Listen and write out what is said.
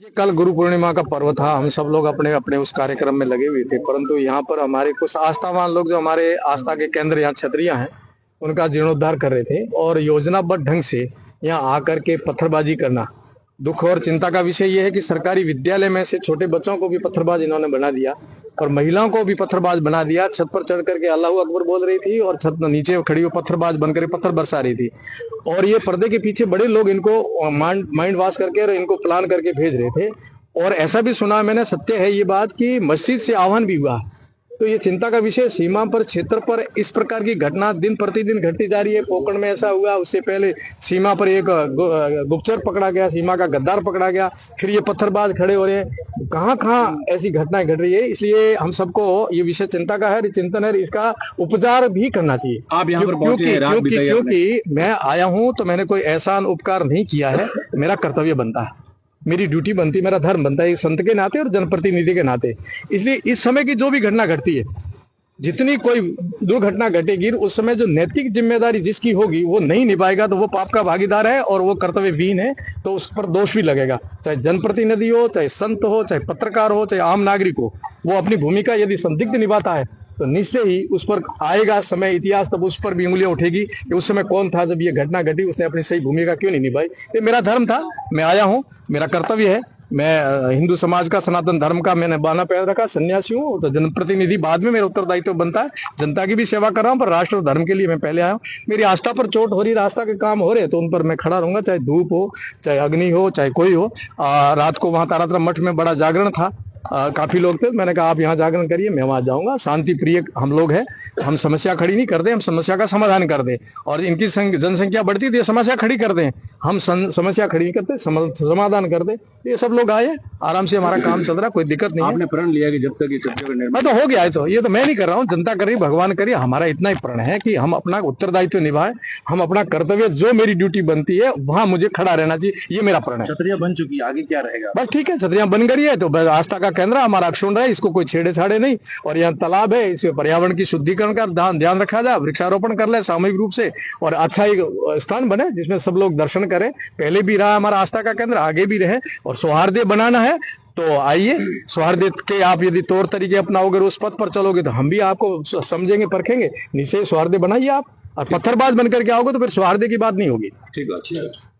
ये कल गुरु पूर्णिमा का पर्व था। हम सब लोग अपने अपने उस कार्यक्रम में लगे हुए थे, परंतु यहाँ पर हमारे कुछ आस्थावान लोग, जो हमारे आस्था के केंद्र यहाँ क्षत्रिय हैं, उनका जीर्णोद्धार कर रहे थे और योजनाबद्ध ढंग से यहाँ आकर के पत्थरबाजी करना दुख और चिंता का विषय यह है कि सरकारी विद्यालय में से छोटे बच्चों को भी पत्थरबाज इन्होंने बना दिया और महिलाओं को भी पत्थरबाज बना दिया। छत पर चढ़ करके अल्लाह अकबर बोल रही थी और छत नीचे खड़ी हुई पत्थरबाज बनकर पत्थर बरसा रही थी। और ये पर्दे के पीछे बड़े लोग इनको माइंड वॉश करके और इनको प्लान करके भेज रहे थे। और ऐसा भी सुना मैंने, सत्य है ये बात, कि मस्जिद से आह्वान भी हुआ। तो ये चिंता का विषय, सीमा पर क्षेत्र पर इस प्रकार की घटना दिन प्रतिदिन घटती जा रही है। पोकड़ में ऐसा हुआ, उससे पहले सीमा पर एक गुप्तचर पकड़ा गया, सीमा का गद्दार पकड़ा गया, फिर ये पत्थरबाज खड़े हो रहे हैं। कहाँ कहाँ ऐसी घटनाएं घट रही है। इसलिए हम सबको ये विषय चिंता का है, चिंतन है, इसका उपचार भी करना चाहिए। आप यहाँ पर पहुंचे हैं, रात बिताई आपने। क्योंकि मैं आया हूँ तो मैंने कोई एहसान उपकार नहीं किया है। मेरा कर्तव्य बनता है, मेरी ड्यूटी बनती है, मेरा धर्म बनता है, एक संत के नाते और जनप्रतिनिधि के नाते। इसलिए इस समय की जो भी घटना घटती है, जितनी कोई दुर्घटना घटेगी, उस समय जो नैतिक जिम्मेदारी जिसकी होगी वो नहीं निभाएगा तो वो पाप का भागीदार है और वो कर्तव्यहीन है, तो उस पर दोष भी लगेगा। चाहे जनप्रतिनिधि हो, चाहे संत हो, चाहे पत्रकार हो, चाहे आम नागरिक हो, वो अपनी भूमिका यदि संदिग्ध निभाता है तो निश्चय ही उस पर आएगा समय, इतिहास तब उस पर भी उंगलियां उठेगी कि उस समय कौन था जब ये घटना घटी, उसने अपनी सही भूमिका क्यों नहीं निभाई। ये मेरा धर्म था, मैं आया हूँ, मेरा कर्तव्य है। मैं हिंदू समाज का, सनातन धर्म का मैंने बाना पैर रखा, सन्यासी हूँ, तो जनप्रतिनिधि बाद में मेरा उत्तरदायित्व बनता है। जनता की भी सेवा कर रहा हूँ, पर राष्ट्र और धर्म के लिए मैं पहले आया हूँ। मेरी आस्था पर चोट हो रही, रास्ता के काम हो रहे तो उन पर मैं खड़ा रहूंगा, चाहे धूप हो, चाहे अग्नि हो, चाहे कोई हो। रात को वहां तारातरा मठ में बड़ा जागरण था, काफी लोग थे। मैंने कहा आप यहाँ जागरण करिए, मैं वहां जाऊंगा। शांति प्रिय हम लोग हैं, हम समस्या खड़ी नहीं कर दे, हम समस्या का समाधान कर दे। और इनकी जनसंख्या बढ़ती थी, समस्या खड़ी कर दें, हम समस्या खड़ी नहीं करते, समाधान कर दे। ये सब लोग आए, आराम से हमारा काम चल रहा, कोई दिक्कत नहीं है। आपने प्रण लिया कि जब तक ये चर्चा का निर्माण तो हो गया है, तो ये तो मैं नहीं कर रहा हूँ, जनता कर रही, भगवान करिए। हमारा इतना ही प्रण है कि हम अपना उत्तरदायित्व निभाएं, हम अपना कर्तव्य, जो मेरी ड्यूटी बनती है वहां मुझे खड़ा रहना चाहिए, ये मेरा प्रण है। छतरिया बन चुकी है, आगे क्या रहेगा? बस ठीक है, छतरियां बन गई है तो आस्था का केंद्र हमारा अक्षुण है, इसको कोई छेड़े छाड़े नहीं। और यहाँ तालाब है, इसमें पर्यावरण की शुद्धिकरण का ध्यान रखा जाए, वृक्षारोपण कर ले सामूहिक रूप से, और अच्छा एक स्थान बने जिसमें सब लोग दर्शन करें। पहले भी रहा हमारा आस्था का केंद्र, आगे भी रहे। और सौहार्द बनाना है तो आइए, सौहार्द के आप यदि तौर तरीके अपनाओगे, उस पथ पर चलोगे तो हम भी आपको समझेंगे, परखेंगे। निश्चय सौहार्द बनाइए आप, और पत्थरबाज बनकर के आओगे तो फिर सौहार्द की बात नहीं होगी। ठीक है।